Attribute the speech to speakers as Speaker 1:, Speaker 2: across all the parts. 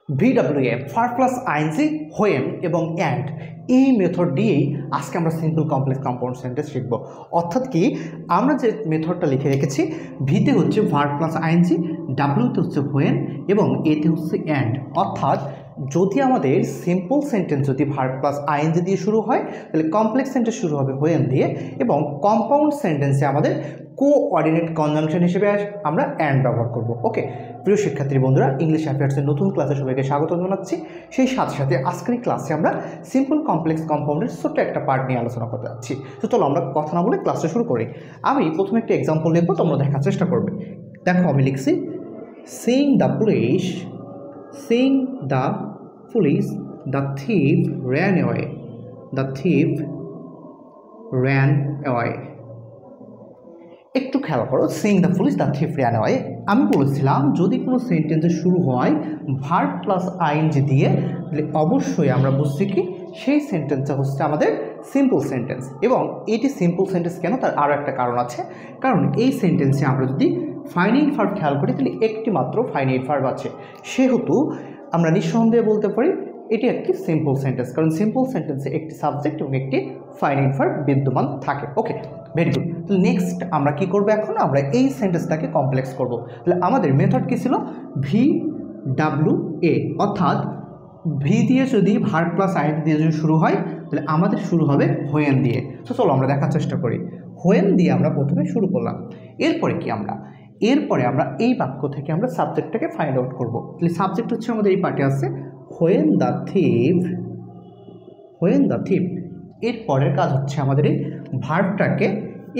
Speaker 1: VWA verb plus ING when এবং and এই method দিয়েই আজকে আমরা সিম্পল কমপ্লেক্স কম্পাউন্ড সেন্টেন্স শিখব। অর্থাৎ কি আমরা যে মেথডটা লিখে রেখেছি, ভিতে হচ্ছে ভার্ব প্লাস আইএনজি, ডাব্লিউতে হচ্ছে হোয়েন এবং এতে হচ্ছে অ্যান্ড। অর্থাৎ যদি আমাদের সিম্পল সেন্টেন্স যদি ভার্ব প্লাস আইএনজি দিয়ে শুরু হয়, তাহলে কমপ্লেক্স সেন্টেন্স শুরু হবে হোয়েন দিয়ে, এবং কম্পাউন্ড সেন্টেন্সে আমাদের কোঅর্ডিনেট কনজাংশন হিসেবে আমরা অ্যান্ড ব্যবহার করব। ওকে প্রিয় শিক্ষার্থী বন্ধুরা, ইংলিশ অ্যাফেয়ার্সের নতুন ক্লাসে সবাইকে স্বাগত জানাচ্ছি। সেই সাথে সাথে আজকের ক্লাসে আমরা সিম্পল কমপ্লেক্স কম্পাউন্ডের ছোট্ট একটা পার্ট নিয়ে আলোচনা করতে যাচ্ছি। তো চলো আমরা কথা না বলে ক্লাসটা শুরু করি। আমি প্রথমে একটা এক্সাম্পল লিখবো, তোমরা দেখার চেষ্টা করবে। দেখো আমি লিখছি Singh the police, Singh the police, the thief ran away, the thief ran away. একটু খেয়াল করো, Singh the police the thief ran away. আমি বলেছিলাম যদি কোনো সেন্টেন্সে শুরু হয় ভার্ব প্লাস আইএনজি দিয়ে, তাহলে অবশ্যই আমরা বুঝছি কি সেই সেন্টেন্সটা হচ্ছে আমাদের সিম্পল সেন্টেন্স। এবং এটি সিম্পল সেন্টেন্স কেন, তার আরও একটা কারণ আছে। কারণ এই সেন্টেন্সে আমরা যদি ফাইনাইট ভার্ব খেয়াল করি, তাহলে একটি মাত্র ফাইনাইট ভার্ব আছে, সেহেতু আমরা নিঃসন্দেহে বলতে পারি এটি একটি সিম্পল সেন্টেন্স। কারণ সিম্পল সেন্টেন্সে একটি সাবজেক্ট এবং একটি ফাইনাইট ভার্ব বিদ্যমান থাকে। Okay very good. তাহলে নেক্সট আমরা কি করব, এখন আমরা এই সেন্টেন্সটাকে কমপ্লেক্স করব। তাহলে আমাদের মেথড কি ছিল, VWA, অর্থাৎ ভি দিয়ে যদি ভার্ব প্লাস আইএনজি দিয়ে যদি শুরু হয়, তাহলে আমাদের শুরু হবে হোয়েন দিয়ে। তো চলো আমরা দেখার চেষ্টা করি। হোয়েন দিয়ে আমরা প্রথমে শুরু করলাম, এরপরে কি আমরা এই বাক্য থেকে আমরা সাবজেক্টটাকে ফাইন্ড আউট করব। তাহলে সাবজেক্ট হচ্ছে আমাদের এই পার্টে আছে when the thief, when the thief. এর পরের কাজ হচ্ছে আমাদের এই ভার্বটাকে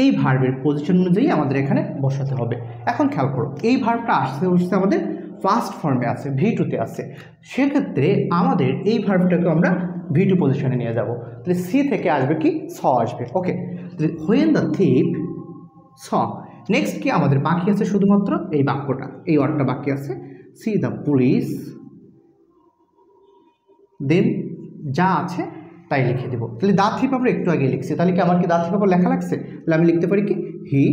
Speaker 1: এই ভার্বের পজিশন অনুযায়ী আমাদের এখানে বসাতে হবে। এখন খেয়াল করো, এই ভার্বটা আসতে হচ্ছে আমাদের ফার্স্ট ফর্মে আছে, V2-তে আছে। সেক্ষেত্রে আমাদের এই ভার্বটাকে আমরা V2 পজিশনে নিয়ে যাব। তাহলে সি থেকে আসবে কি, স আসবে। ওকে, তাহলে when the thief saw. Next কি আমাদের বাকি আছে, শুধুমাত্র এই বাক্যটা, এই ওয়ার্ডটা বাকি আছে, সি দ্য পুলিশ, দেন যা আছে তাই লিখে দেবো। তাহলে দা থিপ আমরা একটু আগে লিখছি, তাহলে কি আমার কি দা থিপ আবার লেখা লাগছে? তাহলে আমি লিখতে পারি কি, হি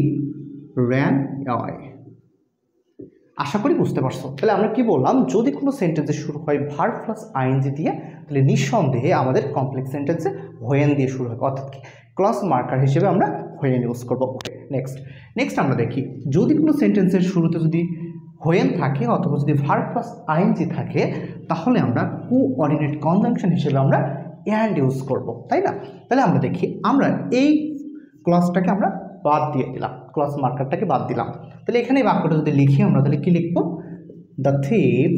Speaker 1: র্যান অ্যাওয়ে। আশা করি বুঝতে পারছো। তাহলে আমরা কি বললাম, যদি কোনো সেন্টেন্সে শুরু হয় ভার্ব প্লাস আইএনজি দিয়ে, তাহলে নিঃসন্দেহে আমাদের কমপ্লেক্স সেন্টেন্সে হোয়েন দিয়ে শুরু হয়, অর্থাৎ কি ক্লজ মার্কার হিসেবে আমরা হোয়েন ইউজ করবো। নেক্সট আমরা দেখি, যদি কোনো সেন্টেন্সের শুরুতে যদি হোয়েন থাকে অথবা যদি ভার্ব প্লাস আইএনজি থাকে, তাহলে আমরা কোঅর্ডিনেট কনজাংশন হিসেবে আমরা অ্যান্ড ইউজ করব, তাই না? তাহলে আমরা দেখি, আমরা এই ক্লজটাকে আমরা বাদ দিয়ে দিলাম, ক্লজ মার্কারটাকে বাদ দিলাম। তাহলে এখানে এই বাক্যটা যদি লিখি আমরা, তাহলে কি লিখবো, the thief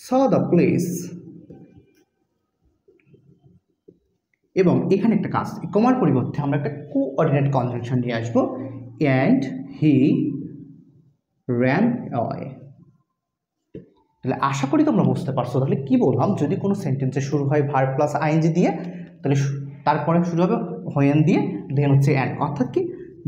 Speaker 1: saw the police. এবং এখানে একটা কাজ, কমার পরিবর্তে আমরা একটা কোঅর্ডিনেট কনজাংশন নিয়ে আসবো, অ্যান্ড হি র্যান অ্যাওয়ে। তাহলে আশা করি তোমরা বুঝতে পারছো। তাহলে কি বললাম, যদি কোনো সেন্টেন্সে শুরু হয় ভার্ব প্লাস আইএনজি দিয়ে, তাহলে তারপরে শুরু হবে হোয়েন দিয়ে, দেন হচ্ছে অ্যান্ড, অর্থাৎ কি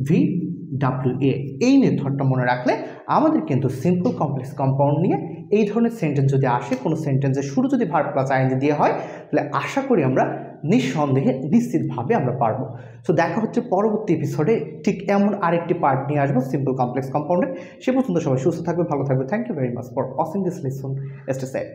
Speaker 1: VWA। এই মেথডটা মনে রাখলে আমাদের কিন্তু সিম্পল কমপ্লেক্স কম্পাউন্ড নিয়ে এই ধরনের সেন্টেন্স যদি আসে, কোনো সেন্টেন্সের শুরু যদি ভার্ব প্লাস আইএনজি দিয়ে হয়, তাহলে আশা করি আমরা নিঃসন্দেহে নিশ্চিতভাবে আমরা পারবো। সো দেখা হচ্ছে পরবর্তী এপিসোডে, ঠিক এমন আরেকটি পার্ট নিয়ে আসবো সিম্পল কমপ্লেক্স কম্পাউন্ডে। সে পর্যন্ত সবাই সুস্থ থাকবে, ভালো থাকবে। Thank you very much for watching this lesson. Stay safe.